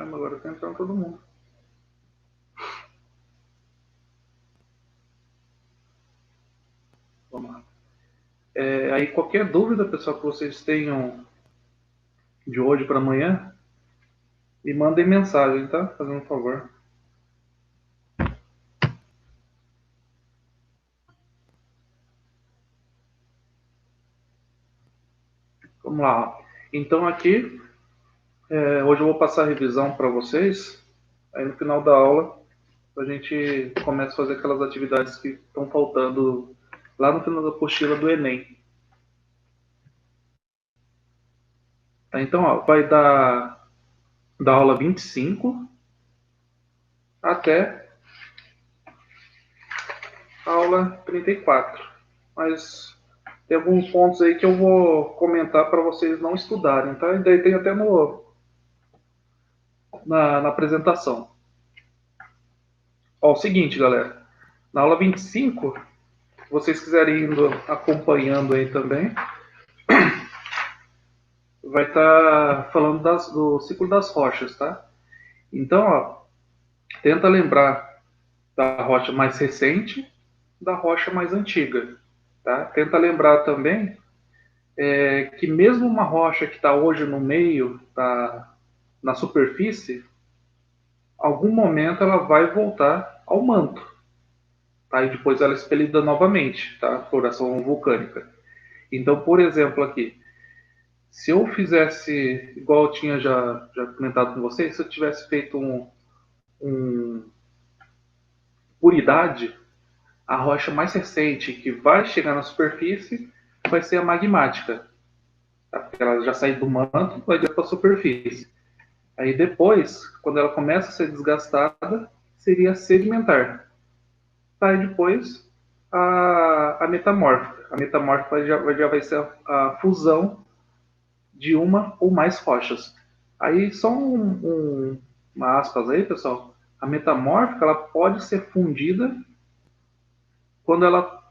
Caramba, agora tá entrando todo mundo. Vamos lá. Aí qualquer dúvida, pessoal, que vocês tenham de hoje para amanhã, me mandem mensagem, tá? Fazendo um favor. Vamos lá. Então aqui, hoje eu vou passar a revisão para vocês. Aí no final da aula, a gente começa a fazer aquelas atividades que estão faltando lá no final da apostila do Enem. Tá? Então, ó, vai da aula 25 até a aula 34. Mas tem alguns pontos aí que eu vou comentar para vocês não estudarem, tá? E daí tem até na apresentação. Ó, o seguinte, galera. Na aula 25, se vocês quiserem ir acompanhando aí também, vai estar falando do ciclo das rochas, tá? Então, ó, tenta lembrar da rocha mais recente, da rocha mais antiga, tá? Tenta lembrar também que mesmo uma rocha que está hoje no meio, tá na superfície, algum momento ela vai voltar ao manto, tá? E depois ela é expelida novamente, tá? Por ação vulcânica. Então, por exemplo, aqui, se eu fizesse, igual eu tinha já comentado com vocês, se eu tivesse feito um por idade, a rocha mais recente que vai chegar na superfície vai ser a magmática, tá? Porque ela já sai do manto, vai direto para a superfície. Aí depois, quando ela começa a ser desgastada, seria sedimentar. Aí depois a metamórfica. A metamórfica já vai ser a fusão de uma ou mais rochas. Aí só uma aspas aí, pessoal. A metamórfica ela pode ser fundida quando ela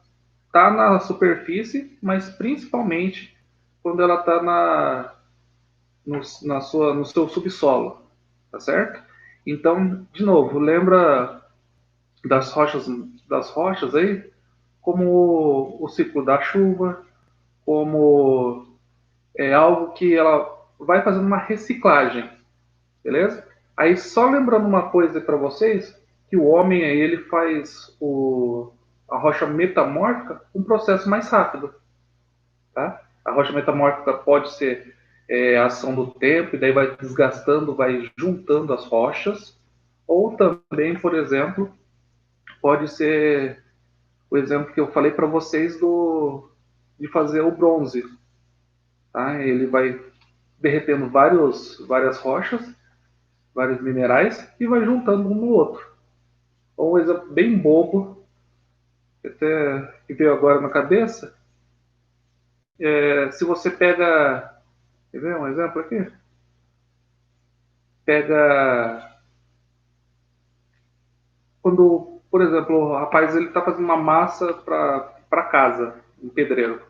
está na superfície, mas principalmente quando ela está no seu subsolo, tá certo? Então, de novo, lembra das rochas aí, como o ciclo da chuva, como algo que ela vai fazendo uma reciclagem, beleza? Aí só lembrando uma coisa para vocês, que o homem aí, ele faz a rocha metamórfica um processo mais rápido, tá? A rocha metamórfica pode ser a ação do tempo, e daí vai desgastando, vai juntando as rochas, ou também, por exemplo, pode ser o exemplo que eu falei para vocês de fazer o bronze. Tá? Ele vai derretendo várias rochas, vários minerais, e vai juntando um no outro. Ou um exemplo bem bobo, até que veio agora na cabeça, se você pega. Quer ver um exemplo aqui? Pega. Quando, por exemplo, o rapaz ele está fazendo uma massa para casa, um pedreiro.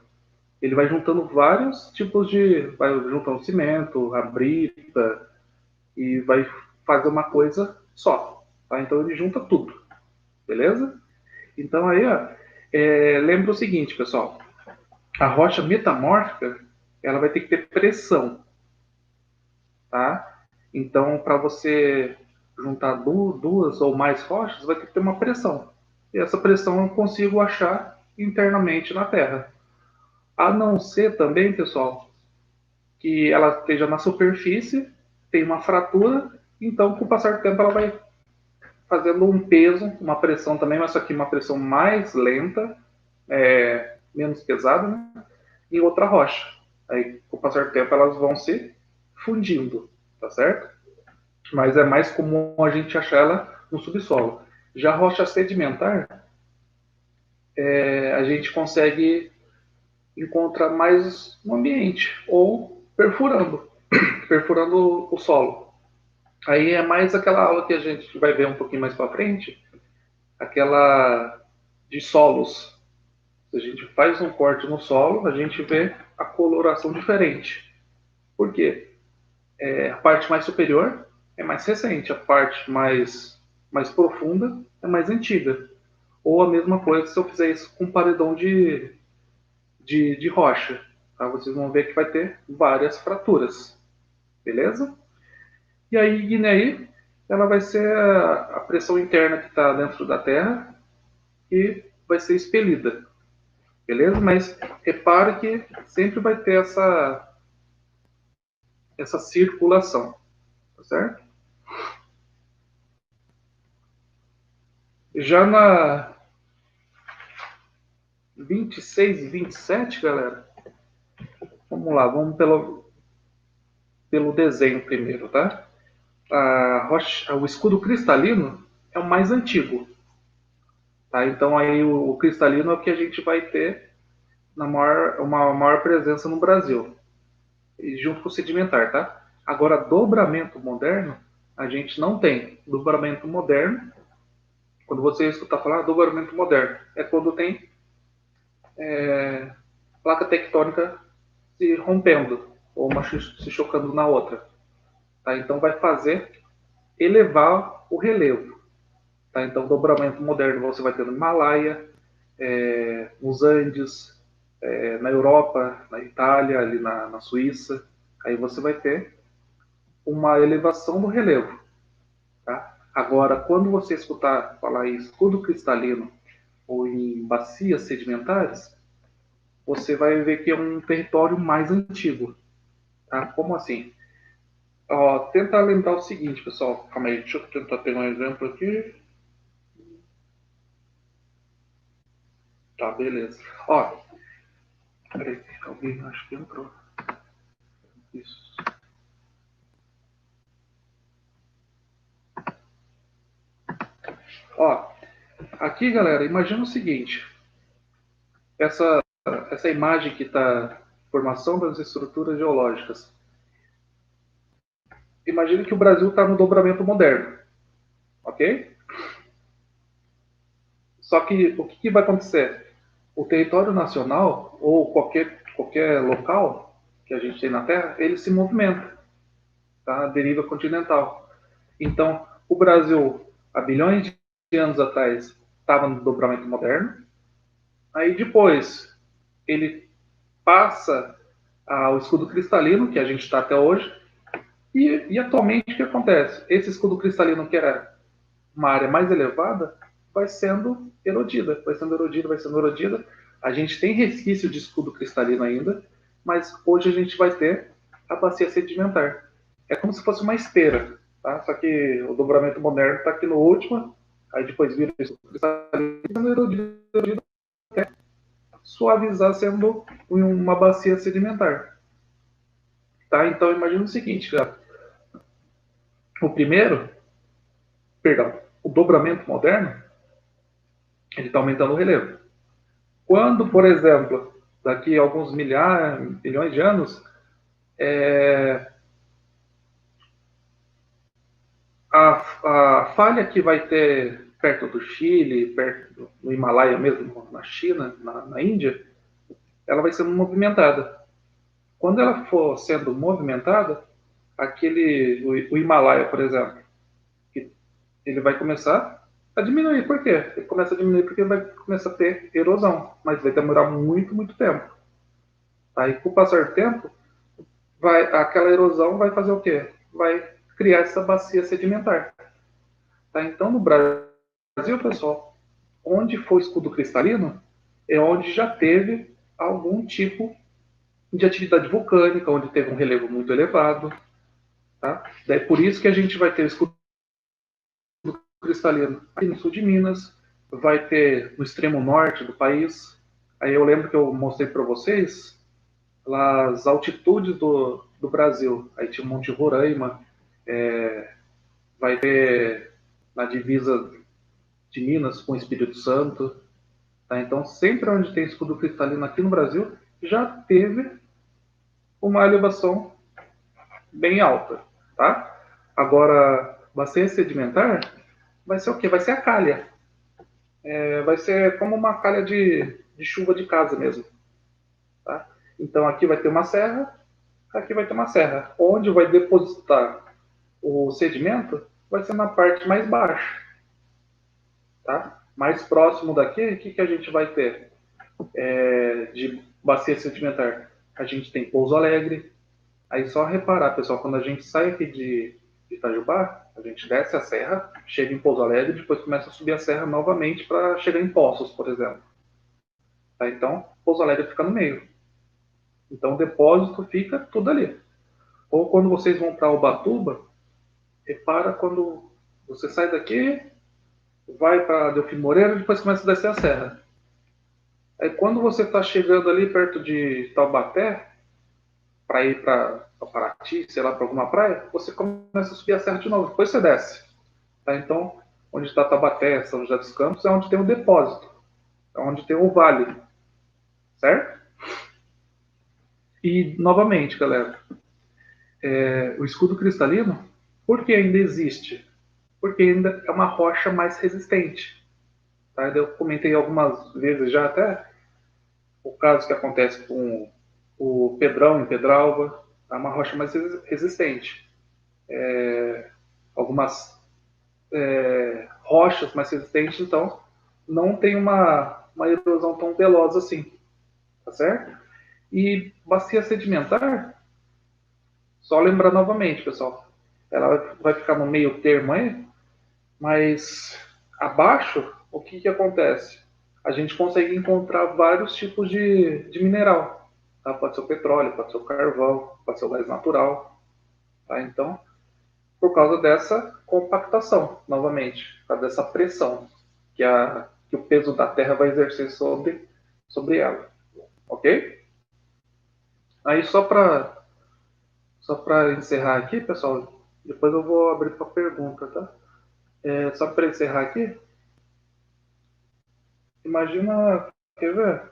Ele vai juntando vários tipos de. Vai juntando cimento, a brita, e vai fazer uma coisa só. Tá? Então ele junta tudo, beleza? Então aí, ó, lembra o seguinte, pessoal: a rocha metamórfica ela vai ter que ter pressão, tá? Então, para você juntar duas ou mais rochas, vai ter que ter uma pressão. E essa pressão eu consigo achar internamente na Terra. A não ser também, pessoal, que ela esteja na superfície, tem uma fratura, então com o passar do tempo ela vai fazendo um peso, uma pressão também, mas só que uma pressão mais lenta, menos pesada, né? Em outra rocha. Aí com o passar do tempo elas vão se fundindo, tá certo? Mas é mais comum a gente achar ela no subsolo. Já a rocha sedimentar, a gente consegue encontrar mais no ambiente ou perfurando o solo. Aí é mais aquela aula que a gente vai ver um pouquinho mais para frente, aquela de solos. Se a gente faz um corte no solo, a gente vê a coloração diferente. Por quê? A parte mais superior é mais recente, a parte mais profunda é mais antiga. Ou a mesma coisa se eu fizer isso com paredão de rocha. Tá? Vocês vão ver que vai ter várias fraturas. Beleza? E a ígnea aí, ela vai ser a pressão interna que está dentro da Terra e vai ser expelida. Beleza? Mas repare que sempre vai ter essa circulação. Tá certo? Já na 26 e 27, galera, vamos lá, vamos pelo desenho primeiro, tá? O escudo cristalino é o mais antigo, tá? Então aí o cristalino é o que a gente vai ter uma maior presença no Brasil, e junto com o sedimentar, tá? Agora, dobramento moderno, a gente não tem. Dobramento moderno, quando você escutar falar dobramento moderno, é quando tem placa tectônica se rompendo, ou uma se chocando na outra. Tá? Então vai fazer elevar o relevo. Tá? Então, dobramento moderno você vai ter no Himalaia, nos Andes, na Europa, na Itália, ali na Suíça. Aí você vai ter uma elevação do relevo. Tá? Agora, quando você escutar falar em escudo cristalino ou em bacias sedimentares, você vai ver que é um território mais antigo. Tá? Como assim? Ó, tenta lembrar o seguinte, pessoal. Calma aí, deixa eu tentar pegar um exemplo aqui. Tá, beleza. Ó, peraí, alguém acho que entrou. Isso. Ó, aqui, galera, imagina o seguinte. Essa, essa imagem que está formação das estruturas geológicas. Imagina que o Brasil está no dobramento moderno, ok? Só que o que vai acontecer? O território nacional ou qualquer local que a gente tem na Terra, ele se movimenta, tá? A deriva continental. Então, o Brasil, há bilhões de anos atrás, estava no dobramento moderno. Aí depois ele passa ao escudo cristalino, que a gente está até hoje. E atualmente o que acontece? Esse escudo cristalino, que era uma área mais elevada, vai sendo erodida, vai sendo erodida, vai sendo erodida. A gente tem resquício de escudo cristalino ainda, mas hoje a gente vai ter a bacia sedimentar. É como se fosse uma esteira, tá? Só que o dobramento moderno está aqui no último, aí depois vira escudo cristalino, sendo erodido, erodido até suavizar sendo uma bacia sedimentar. Tá? Então imagina o seguinte, cara. O primeiro, perdão, o dobramento moderno, ele está aumentando o relevo. Quando, por exemplo, daqui a alguns milhões de anos, a falha que vai ter perto do Chile, perto do Himalaia mesmo, na China, na Índia, ela vai sendo movimentada. Quando ela for sendo movimentada, o Himalaia, por exemplo, ele vai começar a diminuir. Por quê? Ele começa a diminuir porque vai começar a ter erosão, mas vai demorar muito, muito tempo. Aí, com o passar do tempo, aquela erosão vai fazer o quê? Vai criar essa bacia sedimentar. Tá? Então, no Brasil, pessoal, onde foi escudo cristalino, é onde já teve algum tipo de atividade vulcânica, onde teve um relevo muito elevado. Tá? Daí, por isso que a gente vai ter o escudo cristalino aqui no sul de Minas, vai ter no extremo norte do país. Aí eu lembro que eu mostrei para vocês lá as altitudes do Brasil. Aí tinha o Monte Roraima, vai ter na divisa de Minas com o Espírito Santo. Tá? Então, sempre onde tem escudo cristalino aqui no Brasil, já teve uma elevação bem alta. Tá? Agora, bacia sedimentar vai ser o quê? Vai ser a calha. Vai ser como uma calha de chuva de casa mesmo. Tá? Então, aqui vai ter uma serra, aqui vai ter uma serra. Onde vai depositar o sedimento vai ser na parte mais baixa, tá? Mais próximo daqui, o que, que a gente vai ter de bacia sedimentar? A gente tem Pouso Alegre. Aí só reparar, pessoal, quando a gente sai aqui de Itajubá, a gente desce a serra, chega em Pouso Alegre, depois começa a subir a serra novamente para chegar em Poços, por exemplo. Tá? Então, Pouso Alegre fica no meio. Então, o depósito fica tudo ali. Ou quando vocês vão para Ubatuba, repara quando você sai daqui, vai para Delfim Moreira, depois começa a descer a serra. Aí quando você está chegando ali perto de Taubaté, para ir para Paraty, sei lá, para alguma praia, você começa a subir a serra de novo, depois você desce. Tá? Então, onde está Taubaté, São José dos Campos, é onde tem o depósito, é onde tem o vale, certo? E, novamente, galera, o escudo cristalino, por que ainda existe? Porque ainda é uma rocha mais resistente. Tá? Eu comentei algumas vezes já até o caso que acontece com o Pedrão em Pedralva, é uma rocha mais resistente. Algumas rochas mais resistentes, então, não tem uma erosão tão veloz assim, tá certo? E bacia sedimentar, só lembrar novamente, pessoal, ela vai ficar no meio termo aí, mas abaixo, o que, que acontece? A gente consegue encontrar vários tipos de mineral. Tá? Pode ser o petróleo, pode ser o carvão, pode ser o gás natural. Tá? Então, por causa dessa compactação, novamente, por causa dessa pressão que o peso da Terra vai exercer sobre ela. Ok? Aí só para encerrar aqui, pessoal, depois eu vou abrir para pergunta, tá? Só para encerrar aqui, imagina, quer ver?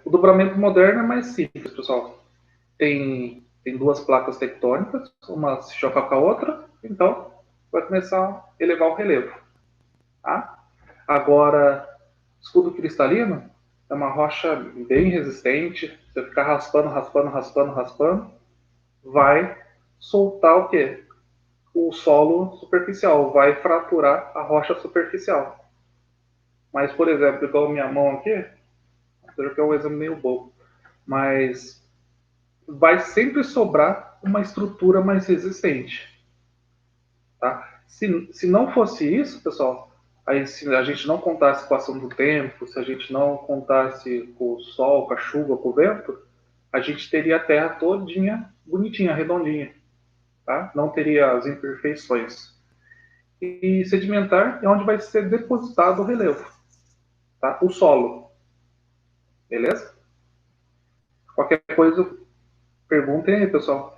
O dobramento moderno é mais simples, pessoal. Tem duas placas tectônicas, uma se choca com a outra, então vai começar a elevar o relevo. Tá? Agora, escudo cristalino é uma rocha bem resistente. Você ficar raspando, raspando, raspando, raspando, vai soltar o quê? O solo superficial, vai fraturar a rocha superficial. Mas, por exemplo, igual minha mão aqui, que é um exemplo meio bobo, mas vai sempre sobrar uma estrutura mais resistente. Tá? Se não fosse isso, pessoal, aí se a gente não contasse com a ação do tempo, se a gente não contasse com o sol, com a chuva, com o vento, a gente teria a Terra todinha bonitinha, redondinha. Tá? Não teria as imperfeições. E sedimentar é onde vai ser depositado o relevo, tá? O solo. Beleza? Qualquer coisa, perguntem aí, pessoal.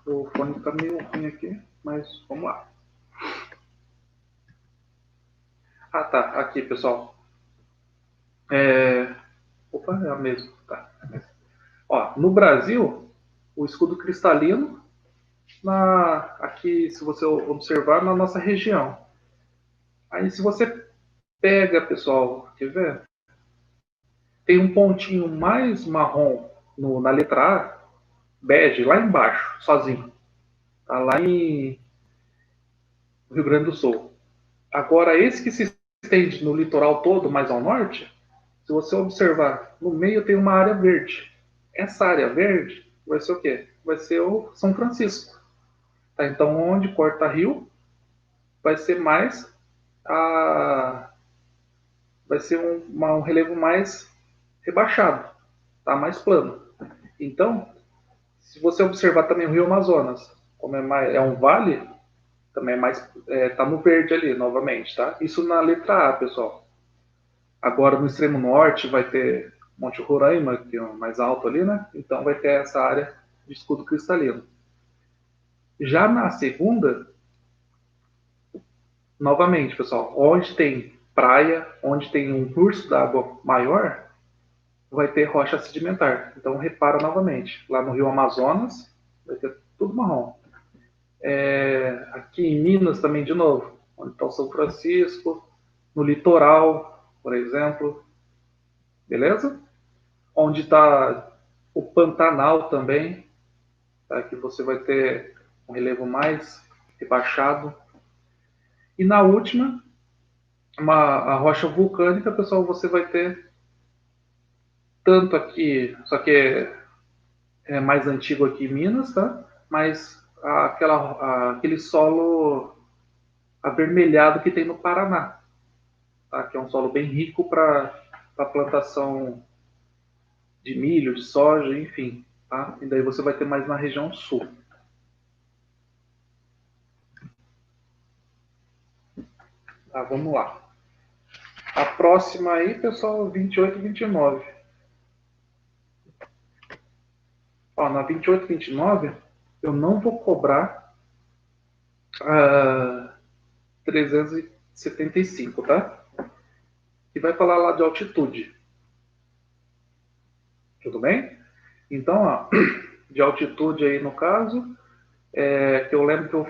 O fone está meio ruim aqui, mas vamos lá. Ah, tá. Aqui, pessoal. É... Opa, é a mesma. Tá. Ó, no Brasil, o escudo cristalino, aqui, se você observar, na nossa região. Aí, se você pega, pessoal, quer ver? Tem um pontinho mais marrom na letra A, bege, lá embaixo, sozinho. Tá lá em Rio Grande do Sul. Agora, esse que se estende no litoral todo, mais ao norte, se você observar, no meio tem uma área verde. Essa área verde vai ser o quê? Vai ser o São Francisco. Tá? Então, onde corta rio, vai ser mais vai ser um relevo mais rebaixado, tá? Mais plano. Então, se você observar também o Rio Amazonas, como é um vale, também tá no verde ali novamente, tá? Isso na letra A, pessoal. Agora no extremo norte vai ter Monte Roraima, que é o mais alto ali, né? Então vai ter essa área de escudo cristalino. Já na segunda, novamente, pessoal, onde tem praia, onde tem um curso d'água maior, vai ter rocha sedimentar. Então repara novamente, lá no Rio Amazonas vai ter tudo marrom. Aqui em Minas também de novo, onde está o São Francisco, no litoral, por exemplo, beleza? Onde está o Pantanal também, tá? Que você vai ter um relevo mais rebaixado. E na última, a rocha vulcânica, pessoal, você vai ter tanto aqui, só que é mais antigo aqui em Minas, tá? Mas aquele solo avermelhado que tem no Paraná, tá? Que é um solo bem rico para a plantação de milho, de soja, enfim. Tá? E daí você vai ter mais na região sul. Tá, vamos lá. A próxima aí, pessoal, 28 e 29. Ó, na 28 e 29, eu não vou cobrar 375, tá? E vai falar lá de altitude. Tudo bem? Então, ó, de altitude aí no caso, que eu lembro que eu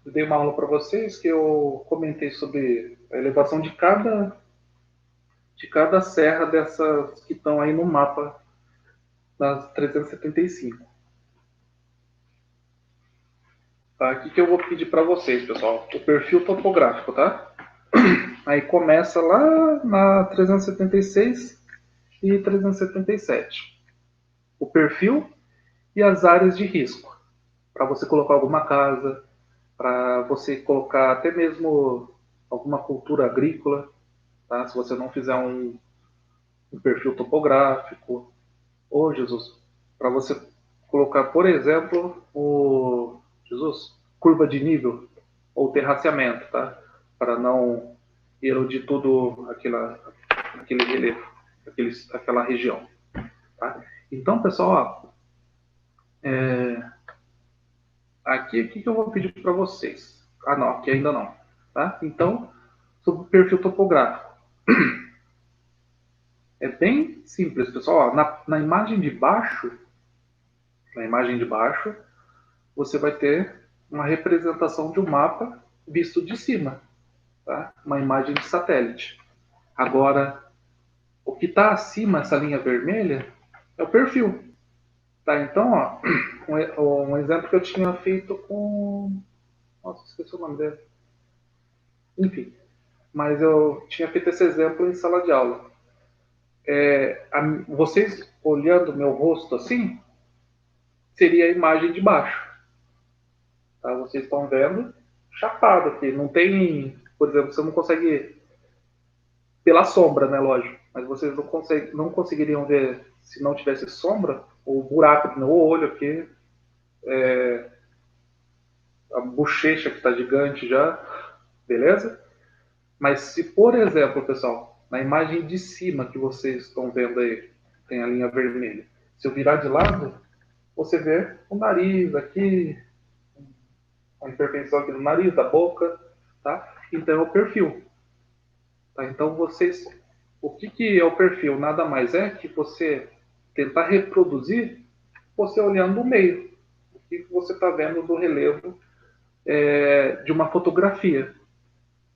dei uma aula para vocês que eu comentei sobre a elevação de cada serra dessas que estão aí no mapa das 375. Tá? O que eu vou pedir para vocês, pessoal? O perfil topográfico, tá? Aí começa lá na 376 e 377. O perfil e as áreas de risco. Para você colocar alguma casa, para você colocar até mesmo alguma cultura agrícola, tá? Se você não fizer um perfil topográfico. Ô, Jesus, para você colocar, por exemplo, curva de nível ou terraceamento, tá? Para não erodir tudo aquele relevo, aquela região. Tá? Então, pessoal, aqui o que eu vou pedir para vocês? Ah, não, aqui ainda não. Tá? Então, sobre o perfil topográfico. É bem simples, pessoal. Ó, na imagem de baixo, você vai ter uma representação de um mapa visto de cima, tá? Uma imagem de satélite. Agora, o que está acima, essa linha vermelha, é o perfil. Tá? Então, ó, um exemplo que eu tinha feito com... Nossa, esqueci o nome dele. Enfim, mas eu tinha feito esse exemplo em sala de aula. Vocês olhando meu rosto assim, seria a imagem de baixo. Tá? Vocês estão vendo chapado aqui. Não tem, por exemplo, você não consegue pela sombra, né, lógico. Mas vocês não conseguiriam ver se não tivesse sombra o buraco do meu olho aqui, a bochecha que está gigante já, beleza? Mas se, por exemplo, pessoal, na imagem de cima que vocês estão vendo aí, tem a linha vermelha. Se eu virar de lado, você vê o nariz aqui, a imperfeição aqui do nariz, da boca, tá? Então é o perfil. Tá? Então o que é o perfil? Nada mais é que você tentar reproduzir você olhando o meio, o que você está vendo do relevo de uma fotografia,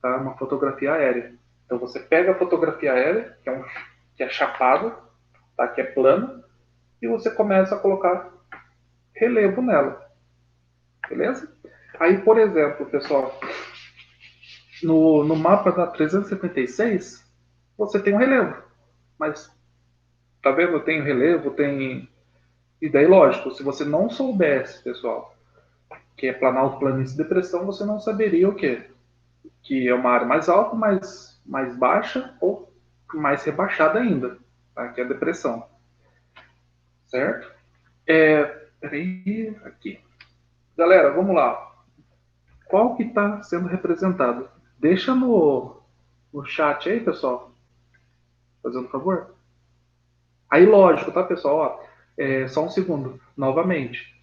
tá? Uma fotografia aérea. Então você pega a fotografia aérea, que é chapado, tá? Que é plano, e você começa a colocar relevo nela, beleza? Aí, por exemplo, pessoal, no mapa da 376, você tem um relevo, mas tá vendo? Tem relevo, tem. E daí, lógico, se você não soubesse, pessoal, que é Planalto, Planície e Depressão, você não saberia o quê? Que é uma área mais alta, mais baixa ou mais rebaixada ainda, tá? Que é a depressão, certo? Peraí, aqui. Galera, vamos lá. Qual que está sendo representado? Deixa no chat aí, pessoal, fazendo um favor. Aí, lógico, tá, pessoal? Ó, só um segundo. Novamente,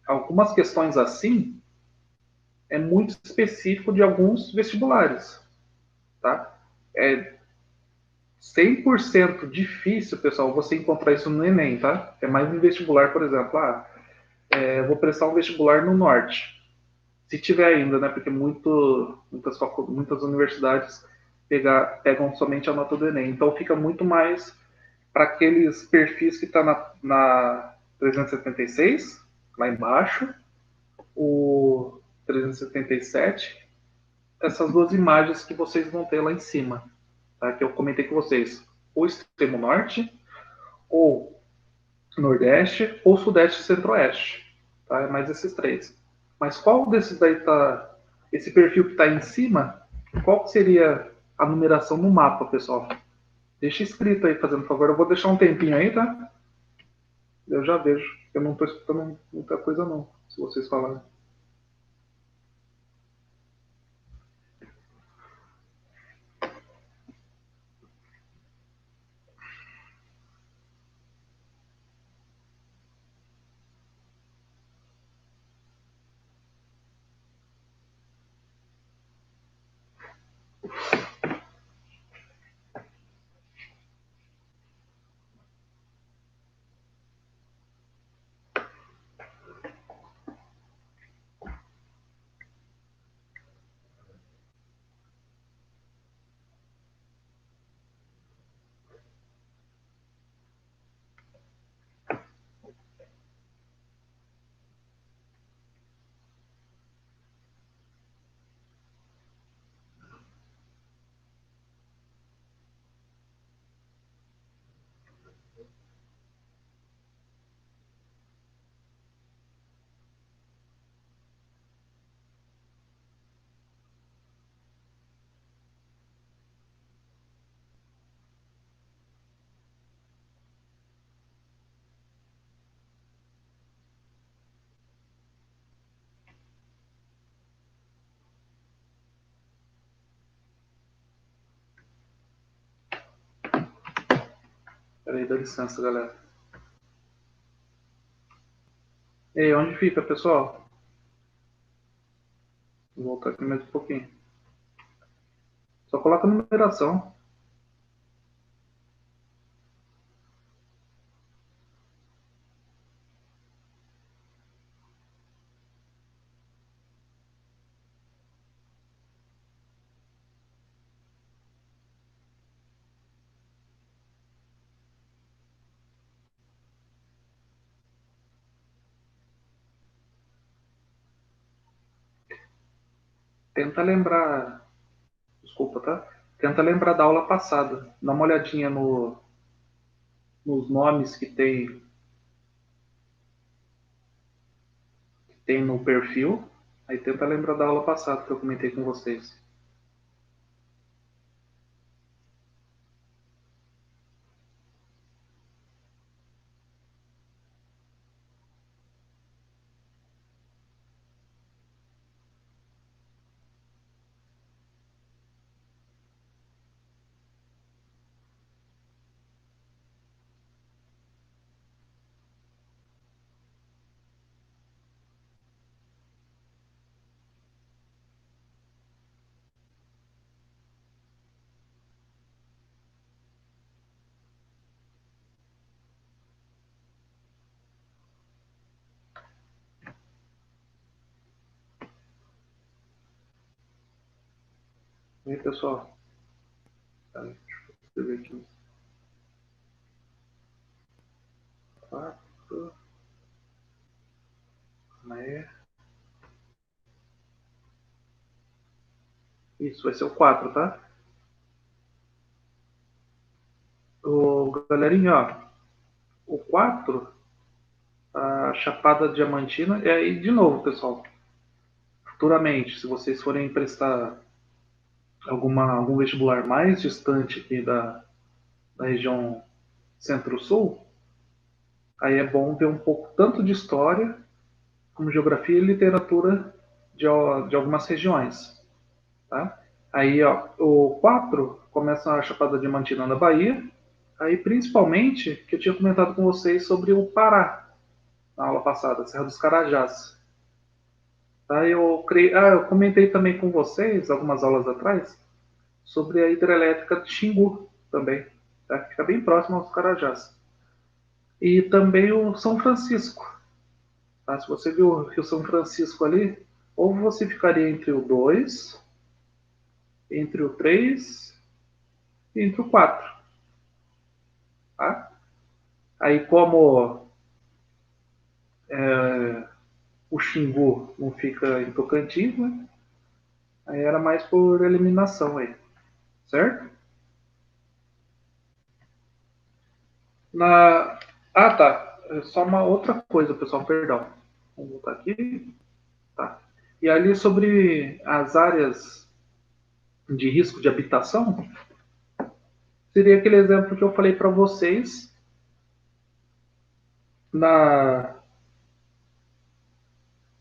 algumas questões assim é muito específico de alguns vestibulares, tá? É 100% difícil, pessoal, você encontrar isso no Enem, tá? É mais em vestibular, por exemplo. Vou prestar um vestibular no Norte. Se tiver ainda, né? Porque muitas universidades pegam somente a nota do Enem. Então fica muito mais para aqueles perfis que está na 376 lá embaixo, o 377, essas duas imagens que vocês vão ter lá em cima, tá? Que eu comentei com vocês, o extremo norte, ou nordeste, ou sudeste e centro-oeste, tá? É mais esses três. Mas qual desses daí tá, esse perfil que está em cima, qual seria a numeração no mapa, pessoal? Deixa escrito aí, fazendo favor. Eu vou deixar um tempinho aí, tá? Eu já vejo. Eu não estou escutando muita coisa, não, se vocês falarem. Peraí, dá licença, galera. E onde fica, pessoal? Vou voltar aqui mais um pouquinho. Só coloca a numeração. Tenta lembrar. Desculpa, tá? Tenta lembrar da aula passada. Dá uma olhadinha nos nomes que tem no perfil. Aí tenta lembrar da aula passada que eu comentei com vocês. E aí, pessoal? Deixa eu escrever aqui. 4, né? Isso, vai ser o 4, tá? Galerinha, ó, o 4, a Chapada Diamantina, e aí, de novo, pessoal, futuramente, se vocês forem prestar algum vestibular mais distante aqui da região Centro-Sul, aí é bom ver um pouco tanto de história como geografia e literatura de algumas regiões, tá? Aí, ó, o 4 começa a Chapada Diamantina na Bahia, aí principalmente, que eu tinha comentado com vocês sobre o Pará, na aula passada, Serra dos Carajás. Tá? Eu comentei também com vocês, algumas aulas atrás, sobre a hidrelétrica de Xingu também, tá? Que fica bem próximo aos Carajás. E também o São Francisco. Tá? Se você viu o Rio São Francisco ali, ou você ficaria entre o 2, entre o 3 e entre o 4. Tá? Aí, como o Xingu não fica em Tocantins, né? Aí era mais por eliminação aí, certo? Na... Ah, tá. Só uma outra coisa, pessoal, perdão. Vamos voltar aqui. Tá. E ali sobre as áreas de risco de habitação, seria aquele exemplo que eu falei para vocês na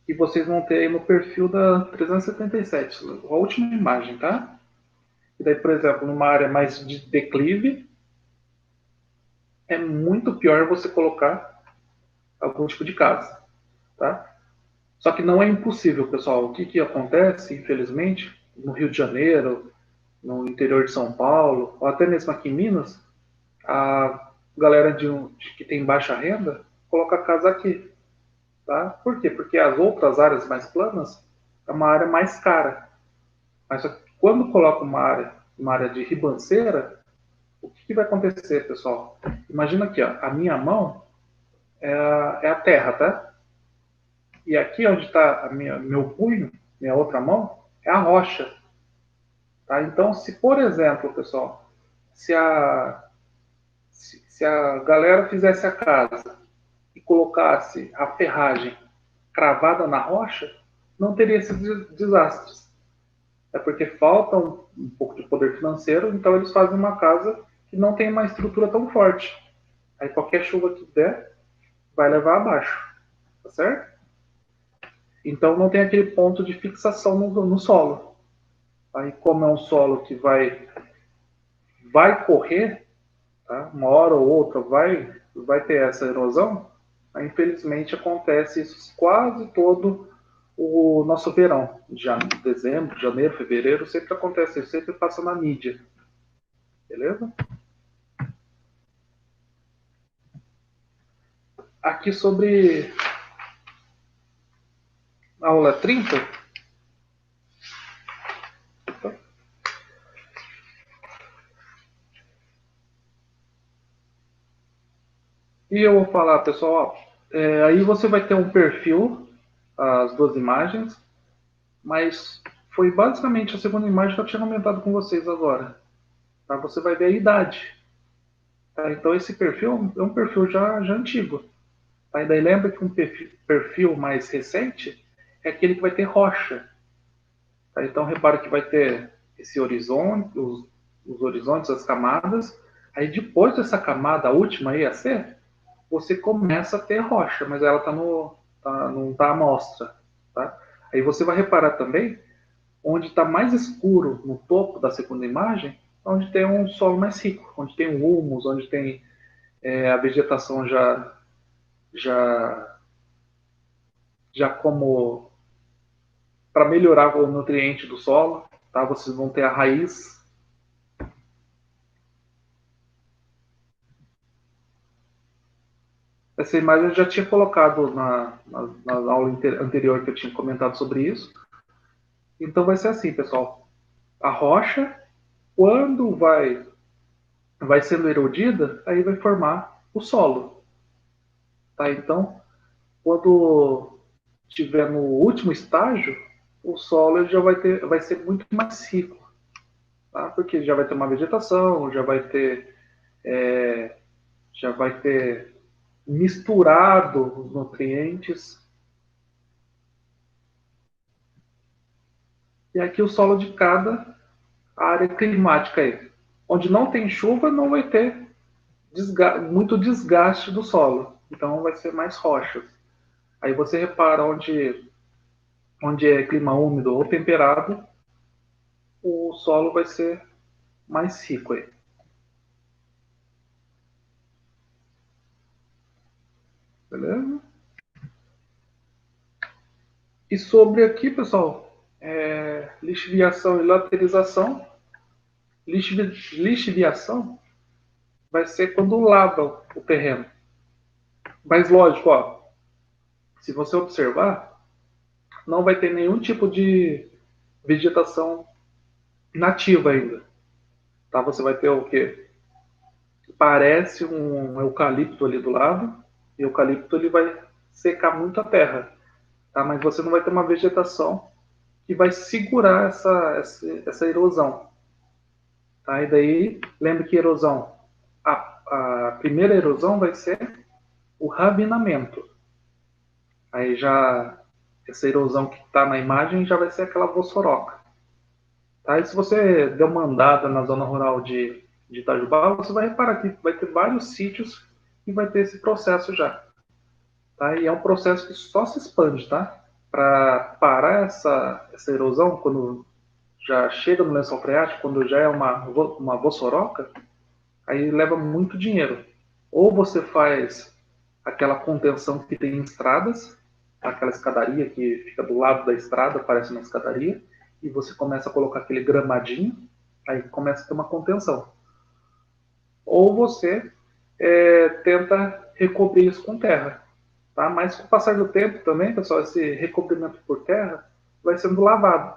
que vocês vão ter aí no perfil da 377, a última imagem, tá? E daí, por exemplo, numa área mais de declive, é muito pior você colocar algum tipo de casa, tá? Só que não é impossível, pessoal. O que, que acontece, infelizmente, no Rio de Janeiro, no interior de São Paulo, ou até mesmo aqui em Minas, a galera de que tem baixa renda coloca a casa aqui, tá? Por quê? Porque as outras áreas mais planas é uma área mais cara. Mas quando coloca uma área de ribanceira, o que, que vai acontecer, pessoal? Imagina aqui, ó, a minha mão é a terra, tá? E aqui onde está meu punho, minha outra mão, é a rocha. Tá? Então, se por exemplo, pessoal, se a, se a galera fizesse a casa e colocasse a ferragem cravada na rocha, não teria esses desastres. É porque falta um pouco de poder financeiro, então eles fazem uma casa que não tem uma estrutura tão forte. Aí qualquer chuva que der, vai levar abaixo. Tá certo? Então não tem aquele ponto de fixação no solo. Aí como é um solo que vai correr, tá? Uma hora ou outra vai ter essa erosão, aí, infelizmente acontece isso quase todo o nosso verão, de dezembro, janeiro, fevereiro, sempre acontece isso, sempre passa na mídia, beleza? Aqui sobre a aula 30, e eu vou falar, pessoal, aí você vai ter um perfil, as duas imagens, mas foi basicamente a segunda imagem que eu tinha comentado com vocês agora. Tá? Você vai ver a idade. Tá? Então esse perfil é um perfil já antigo. Tá? E daí lembra que um perfil mais recente é aquele que vai ter rocha. Tá? Então repara que vai ter esse horizonte, os horizontes, as camadas. Aí depois dessa camada, a última aí a ser, você começa a ter rocha, mas ela não está à mostra. Tá? Aí você vai reparar também onde está mais escuro no topo da segunda imagem, onde tem um solo mais rico, onde tem um humus, onde tem a vegetação já, já como para melhorar o nutriente do solo, tá? Vocês vão ter a raiz. Essa imagem eu já tinha colocado na aula anterior que eu tinha comentado sobre isso. Então vai ser assim, pessoal. A rocha, quando vai sendo erodida, aí vai formar o solo. Tá? Então, quando estiver no último estágio, o solo já vai ser muito mais rico, tá? Porque já vai ter uma vegetação, é, já vai ter misturado os nutrientes. E aqui o solo de cada área climática aí. Onde não tem chuva, não vai ter muito desgaste do solo. Então vai ser mais rochas. Aí você repara onde é clima úmido ou temperado, o solo vai ser mais rico aí. Beleza? E sobre aqui, pessoal, lixiviação e laterização. Lixiviação vai ser quando lava o terreno. Mas lógico, ó, se você observar, não vai ter nenhum tipo de vegetação nativa ainda. Tá? Você vai ter o quê? Parece um eucalipto ali do lado, e o eucalipto ele vai secar muito a terra, tá? Mas você não vai ter uma vegetação que vai segurar essa erosão. Tá? E daí, lembre que erosão, a primeira erosão vai ser o ravinamento. Aí já, essa erosão que está na imagem já vai ser aquela vossoroca. Tá? E se você der uma andada na zona rural de Itajubá, você vai reparar que vai ter vários sítios que vai ter esse processo já. Tá? E é um processo que só se expande, tá? Para parar essa erosão, quando já chega no lençol freático, quando já é uma vossoroca, aí leva muito dinheiro. Ou você faz aquela contenção que tem em estradas, aquela escadaria que fica do lado da estrada, parece uma escadaria, e você começa a colocar aquele gramadinho, aí começa a ter uma contenção. Ou você tenta recobrir isso com terra. Tá? Mas com o passar do tempo também, pessoal, esse recobrimento por terra vai sendo lavado,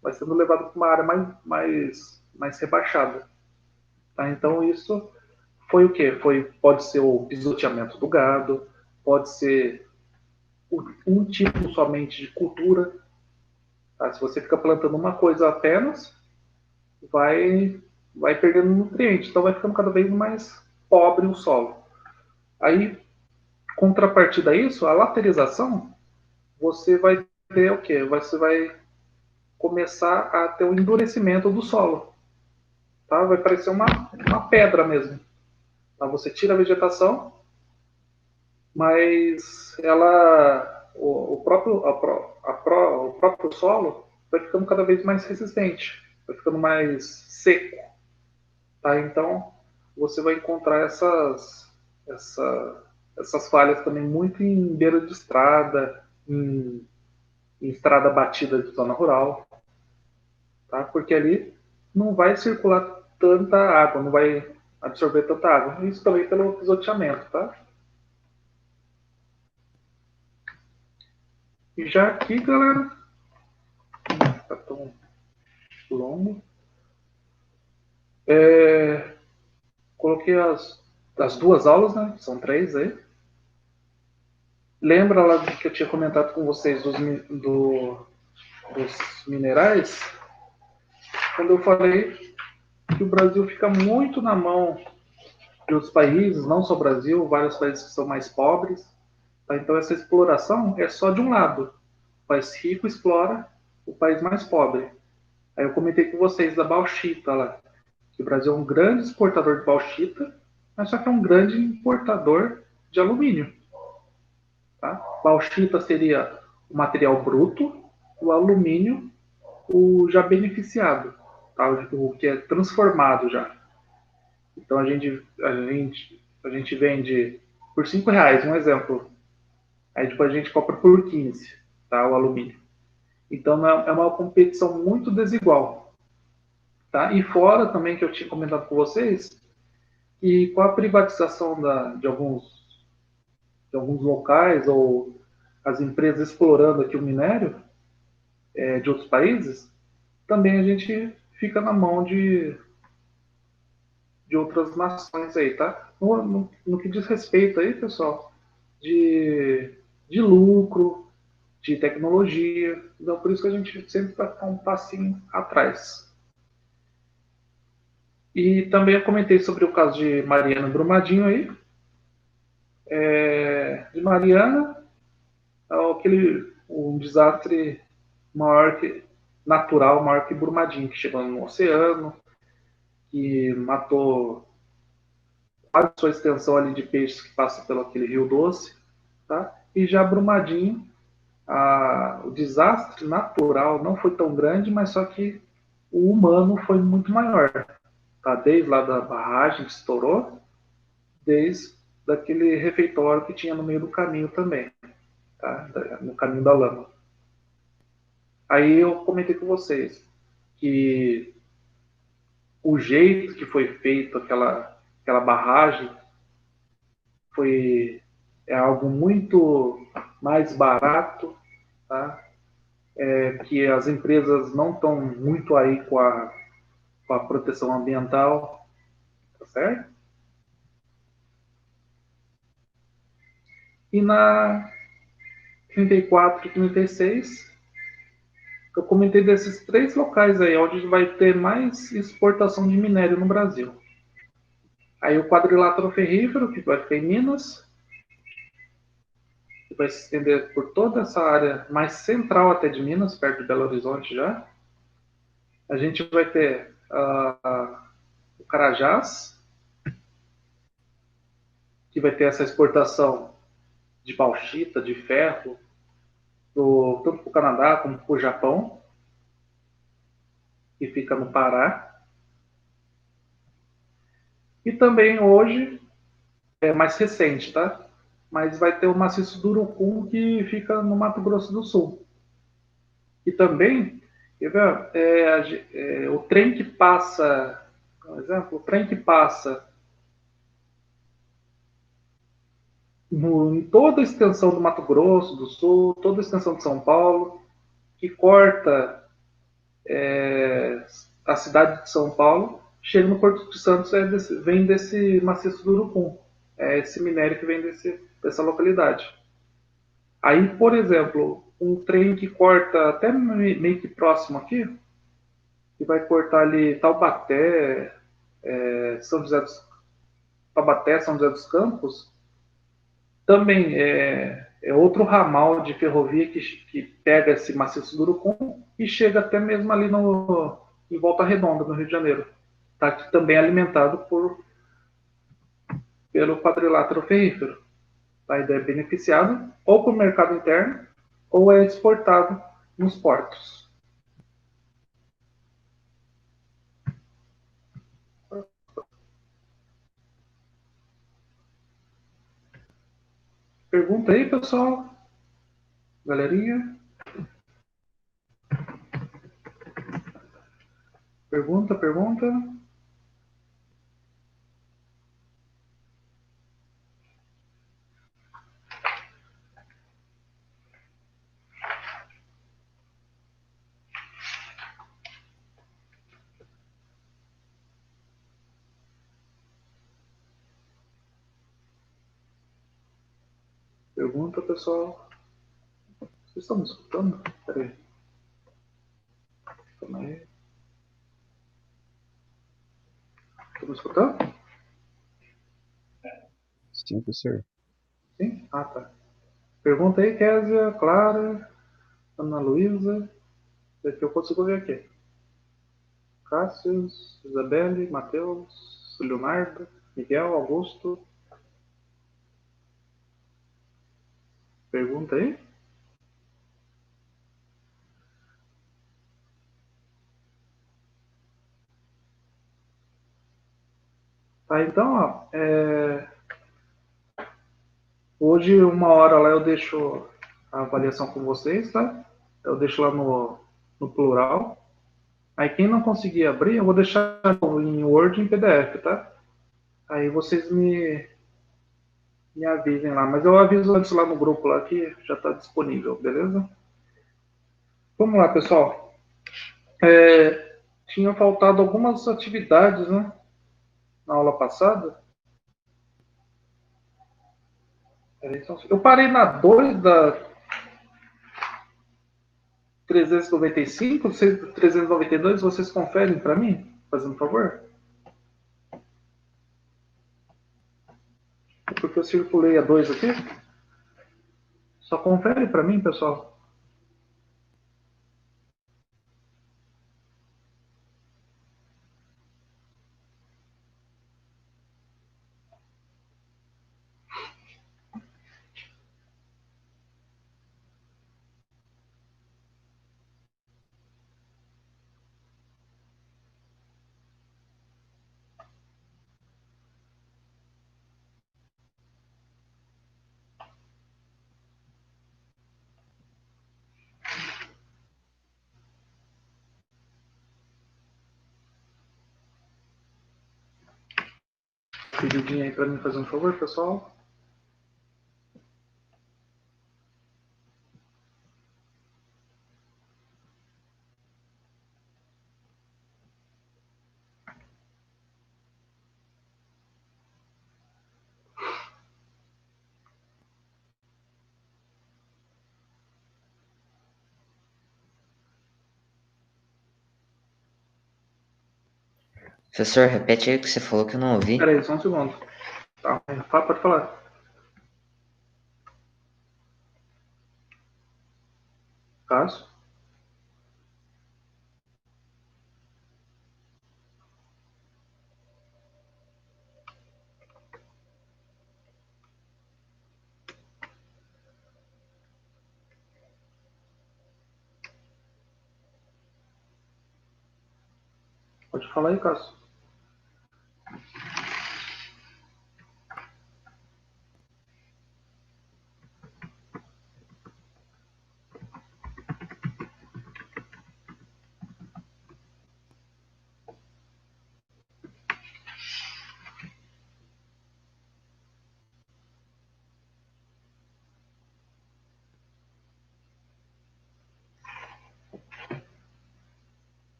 vai sendo levado para uma área mais rebaixada. Tá? Então isso foi o quê? Pode ser o pisoteamento do gado, pode ser um tipo somente de cultura. Tá? Se você fica plantando uma coisa apenas, vai, vai perdendo nutrientes, então vai ficando cada vez mais pobre o solo. Aí, contrapartida a isso, a laterização, você vai ter o quê? Você vai começar a ter um endurecimento do solo. Tá? Vai parecer uma pedra mesmo. Tá? Você tira a vegetação, mas o próprio solo vai ficando cada vez mais resistente, vai ficando mais seco. Tá? Então, você vai encontrar essas falhas também muito em beira de estrada, em estrada batida de zona rural, tá? Porque ali não vai circular tanta água, não vai absorver tanta água. Isso também pelo pisoteamento, tá? E já aqui, galera, tá tão longo. Coloquei as duas aulas, né? São três aí. Lembra lá do que eu tinha comentado com vocês dos minerais? Quando eu falei que o Brasil fica muito na mão de outros países, não só o Brasil, vários países que são mais pobres. Tá? Então essa exploração é só de um lado. O país rico explora o país mais pobre. Aí eu comentei com vocês da bauxita lá, que o Brasil é um grande exportador de bauxita, mas só que é um grande importador de alumínio. Tá? Bauxita seria o material bruto, o alumínio, o já beneficiado, tá? O que é transformado já. Então a gente vende por R$ 5, um exemplo. Aí depois a gente compra por 15, tá? O alumínio. Então é uma competição muito desigual. Tá? E fora também que eu tinha comentado com vocês, que com a privatização de alguns locais ou as empresas explorando aqui o minério de outros países, também a gente fica na mão de outras nações aí, tá? No que diz respeito aí, pessoal, de, de lucro, de tecnologia. Então, por isso que a gente sempre vai ficar um passinho atrás. E também eu comentei sobre o caso de Mariana Brumadinho aí. De Mariana, um desastre maior que natural, maior que Brumadinho, que chegou no oceano, que matou quase sua extensão ali de peixes que passa pelo aquele Rio Doce, tá? E já Brumadinho, o desastre natural não foi tão grande, mas só que o humano foi muito maior, tá? Desde lá da barragem que estourou, desde daquele refeitório que tinha no meio do caminho também, tá? No caminho da lama. Aí eu comentei com vocês que o jeito que foi feito aquela barragem é algo muito mais barato, tá? Que as empresas não estão muito aí com a proteção ambiental, tá certo? E 34 e 36. Eu comentei desses três locais aí, onde vai ter mais exportação de minério no Brasil. Aí o quadrilátero ferrífero, que vai ficar em Minas, que vai se estender por toda essa área mais central até de Minas, perto de Belo Horizonte já. A gente vai ter o Carajás, que vai ter essa exportação de bauxita, de ferro, tanto para o Canadá como para o Japão, que fica no Pará. E também hoje, é mais recente, tá? Mas vai ter o maciço do Urucum, que fica no Mato Grosso do Sul. E também, o trem que passa, por exemplo, o trem que passa em toda a extensão do Mato Grosso do Sul, toda a extensão de São Paulo, que corta a cidade de São Paulo, chega no Porto de Santos, vem desse maciço do Urucum. É esse minério que vem dessa localidade. Aí, por exemplo, um trem que corta até meio que próximo aqui, que vai cortar ali Taubaté, São José dos, Taubaté, São José dos Campos, também é outro ramal de ferrovia que pega esse maciço do Urucum e chega até mesmo ali em Volta Redonda, no Rio de Janeiro. Tá? Que também é alimentado pelo quadrilátero ferrífero. Tá? A ideia é beneficiado ou para o mercado interno ou é exportado nos portos. Pergunta aí, pessoal. Galerinha. Pergunta, pergunta. Pergunta, pessoal. Vocês estão me escutando? Peraí. Calma aí. Estão me escutando? Sim, professor. Sim? Ah, tá. Pergunta aí, Késia, Clara, Ana Luísa. Daqui eu consigo ver aqui. Cássius, Isabelle, Matheus, Leonardo, Miguel, Augusto. Pergunta aí. Tá, então, ó, hoje, uma hora lá, eu deixo a avaliação com vocês, tá? Eu deixo lá no plural. Aí, quem não conseguir abrir, eu vou deixar em Word e em PDF, tá? Aí vocês me avisem lá. Mas eu aviso antes lá no grupo lá que já está disponível, beleza? Vamos lá, pessoal. Tinha faltado algumas atividades, né? Na aula passada. Eu parei na 2 da 395, 392, vocês conferem para mim, fazendo um favor? Porque eu circulei a 2 aqui. Só confere para mim, pessoal. Pedidinho aí para mim fazer um favor, pessoal. Professor, repete aí o que você falou que eu não ouvi. Pera aí, só um segundo. Tá, pode falar. Caso. Pode falar aí, Caso.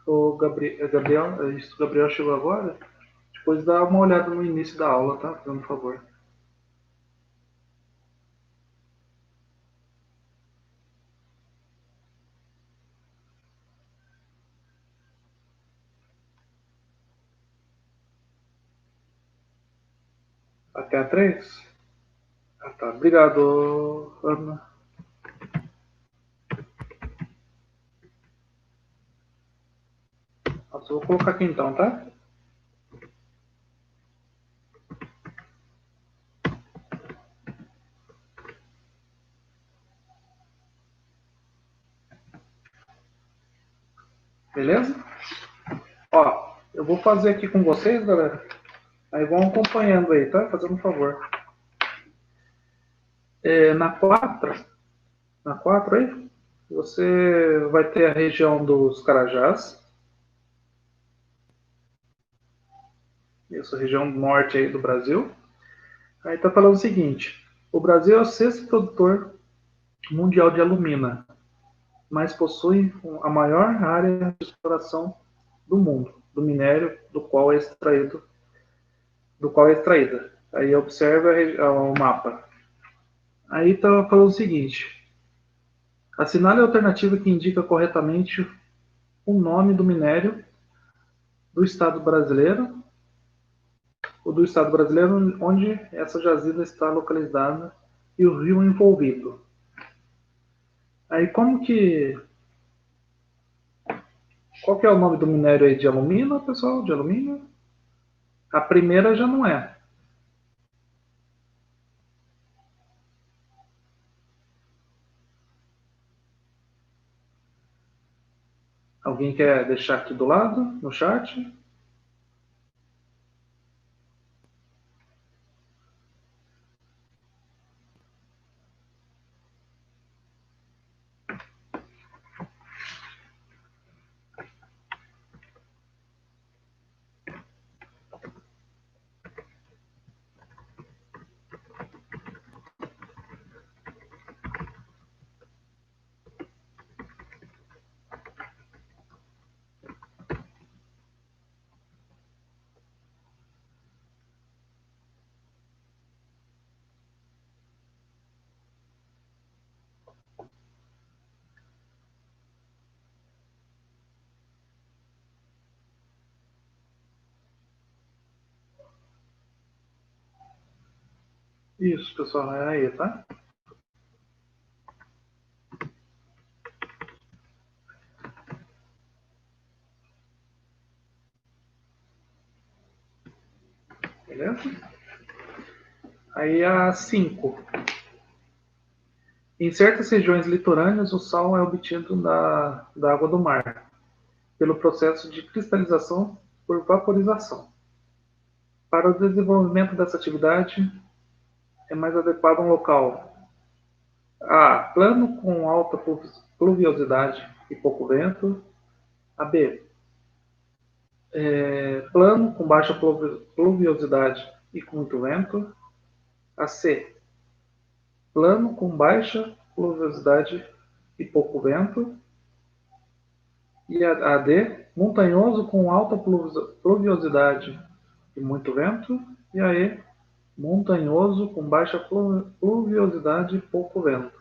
O Gabriel chegou agora? Depois dá uma olhada no início da aula, tá? Por favor. Até a 3? Ah, tá. Obrigado, Ana. Nossa, eu vou colocar aqui então, tá? Beleza? Ó, eu vou fazer aqui com vocês, galera. Aí vão acompanhando aí, tá? Fazendo um favor. Na 4 aí, você vai ter a região dos Carajás. Isso, a região norte aí do Brasil. Aí tá falando o seguinte: o Brasil é o sexto produtor mundial de alumina, mas possui a maior área de exploração do mundo, do minério do qual é extraída. Aí observa o mapa. Aí está falando o seguinte: assinale a alternativa que indica corretamente o nome do minério do Estado brasileiro, o do Estado brasileiro onde essa jazida está localizada e o rio envolvido. Aí qual que é o nome do minério aí de alumínio, pessoal? De alumínio? A primeira já não é. Alguém quer deixar aqui do lado, no chat? Isso, pessoal, é aí, tá? Beleza? Aí a 5. Em certas regiões litorâneas, o sal é obtido da água do mar, pelo processo de cristalização por vaporização. Para o desenvolvimento dessa atividade, é mais adequado um local A. Plano com alta pluviosidade e pouco vento. A. B. Plano com baixa pluviosidade e com muito vento. A. C. Plano com baixa pluviosidade e pouco vento. E a D. Montanhoso com alta pluviosidade e muito vento. E a E. Montanhoso com baixa pluviosidade e pouco vento.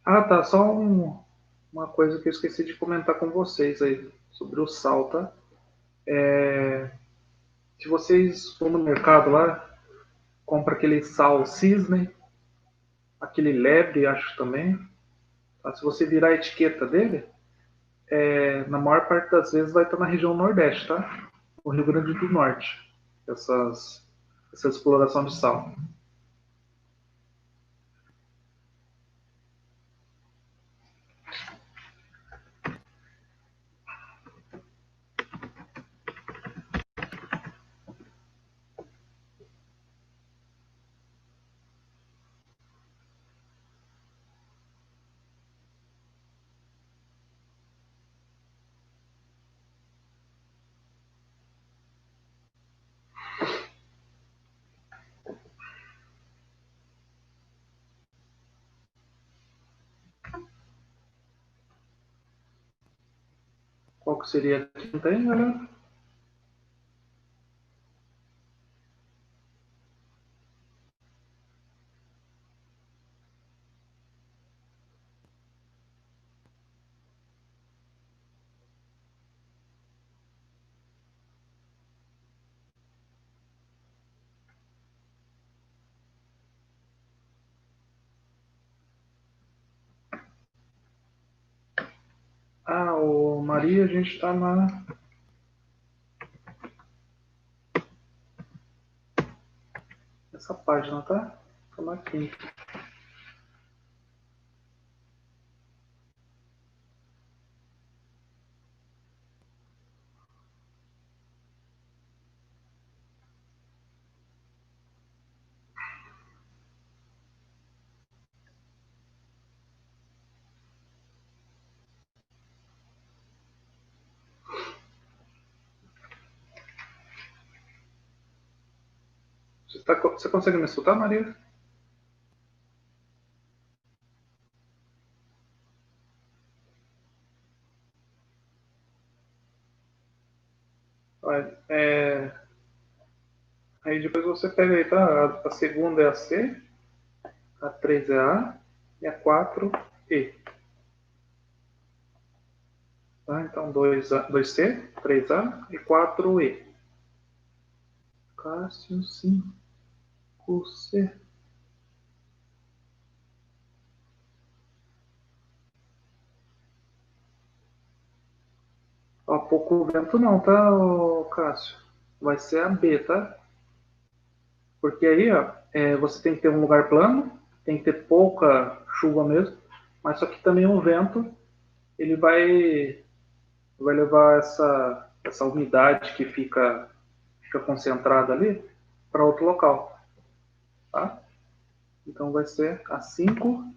Ah, tá. Só uma coisa que eu esqueci de comentar com vocês aí sobre o sal, tá? Se vocês vão no mercado lá, compra aquele sal cisne, aquele lebre, acho também. Tá? Se você virar a etiqueta dele, na maior parte das vezes vai estar na região Nordeste, tá? No Rio Grande do Norte, essa exploração de sal. Qual que seria a quinta aí, galera? Ah, o Maria, a gente está nessa página, tá? Tá na quinta. Você consegue me escutar, Maria? Olha, aí depois você pega aí, tá? A segunda é a C, a 3 é A e a 4 E. Tá? Então 2C, 3A e 4E. Cássio 5C. Ó, pouco vento não, tá, Cássio? Vai ser a B, tá? Porque aí, ó, você tem que ter um lugar plano, tem que ter pouca chuva mesmo, mas só que também o vento, ele vai levar essa umidade que fica concentrada ali para outro local, tá? Então vai ser a 5B.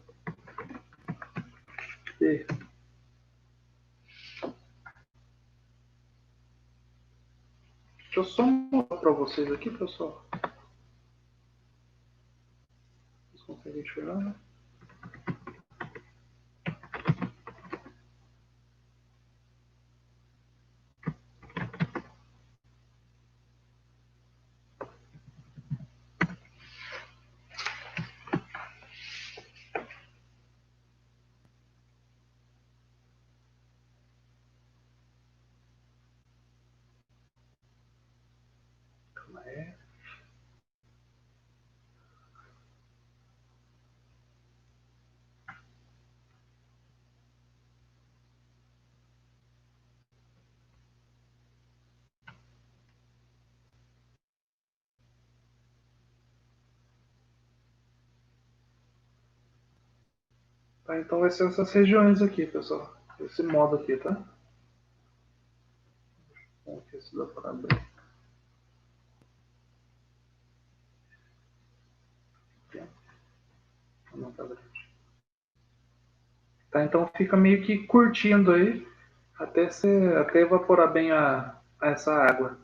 Deixa eu só mostrar para vocês aqui, pessoal. Vocês conseguem enxergar, né? Calma aí. Tá? Então vai ser essas regiões aqui, pessoal. Esse modo aqui, tá? Vamos ver se dá para abrir. Aqui, não tá grande. Tá? Então fica meio que curtindo aí até evaporar bem essa água.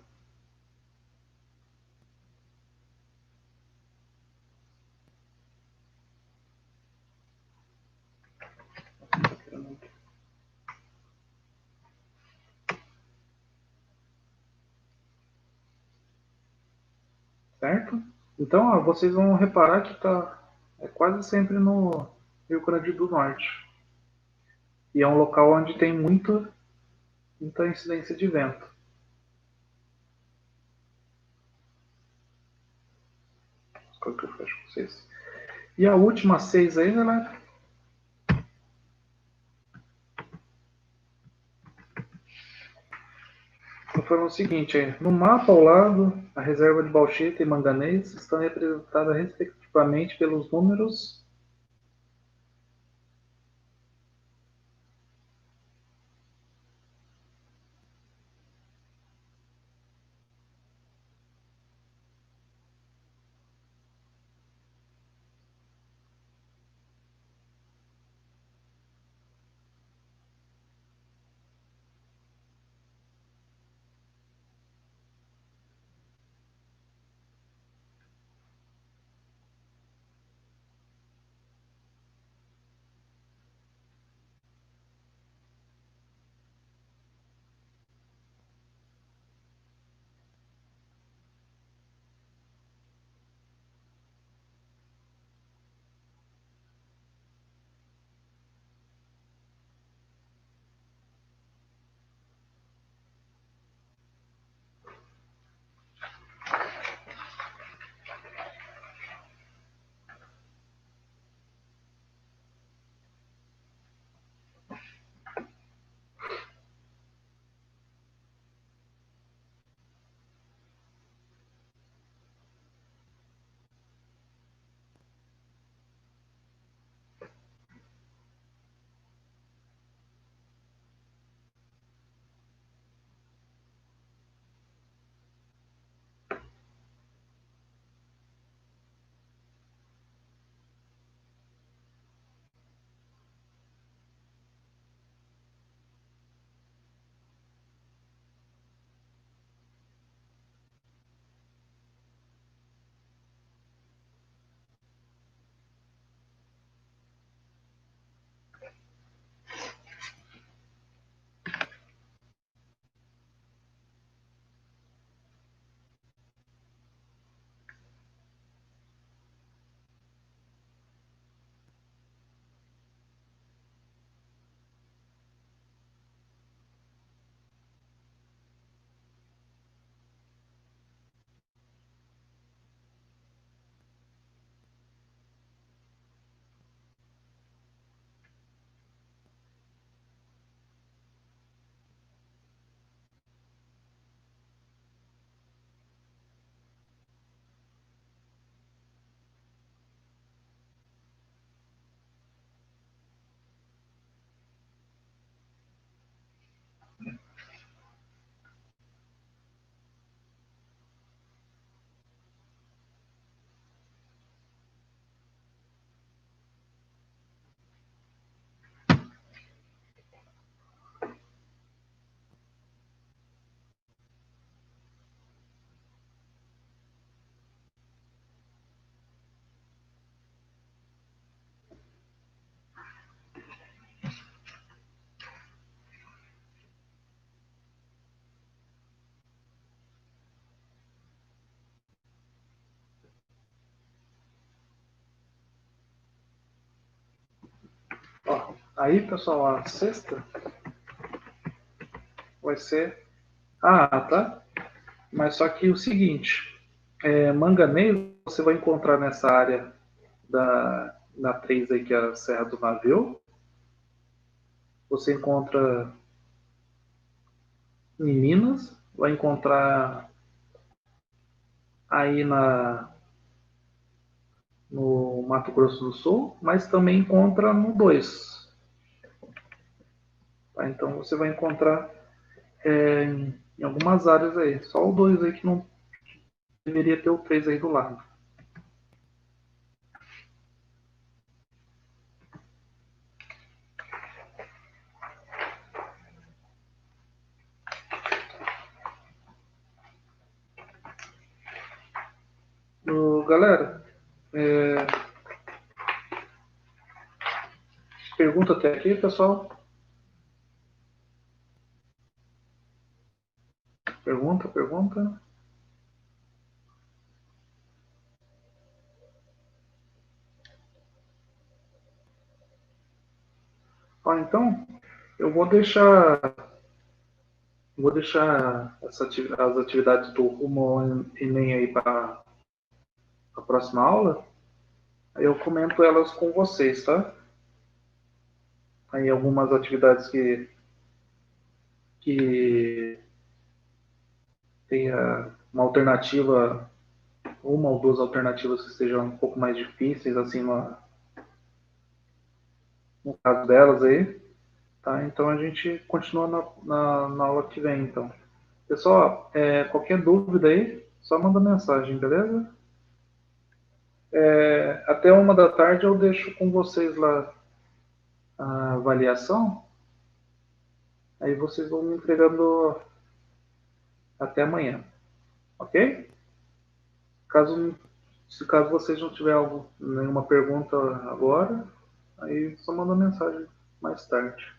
Certo? Então, ó, vocês vão reparar que tá quase sempre no Rio Grande do Norte. E é um local onde tem muita incidência de vento. Qual que eu fecho com vocês? E a última 6 aí, galera. Estou falando o seguinte, aí, no mapa ao lado, a reserva de bauxita e manganês estão representadas respectivamente pelos números. Ó, aí, pessoal, a sexta vai ser tá? Mas só que o seguinte, manganês você vai encontrar nessa área da 3 aí, que é a Serra do Navio. Você encontra em Minas, vai encontrar aí no Mato Grosso do Sul, mas também encontra no 2. Tá? Então você vai encontrar em algumas áreas aí. Só o 2 aí que não deveria ter o 3 aí do lado. Galera, pergunta até aqui, pessoal. Pergunta. Então, eu vou deixar as atividades do Rumo ao Enem aí para a próxima aula. Aí eu comento elas com vocês, tá? Aí algumas atividades que tenha uma alternativa, uma ou duas alternativas que sejam um pouco mais difíceis, assim, no caso delas aí, tá? Então a gente continua na aula que vem, então. Pessoal, qualquer dúvida aí, só manda mensagem, beleza? Até 1 da tarde eu deixo com vocês lá a avaliação, aí vocês vão me entregando até amanhã, ok? Caso, caso vocês não tiverem nenhuma pergunta agora, aí só manda mensagem mais tarde.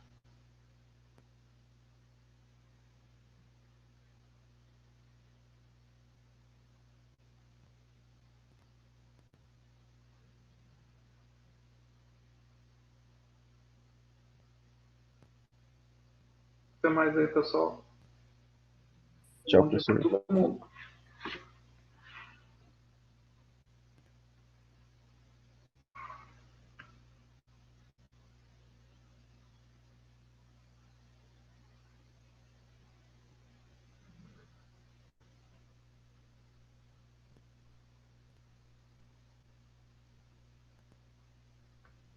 Até mais aí, pessoal. Tchau, Bom dia para professor. todo mundo.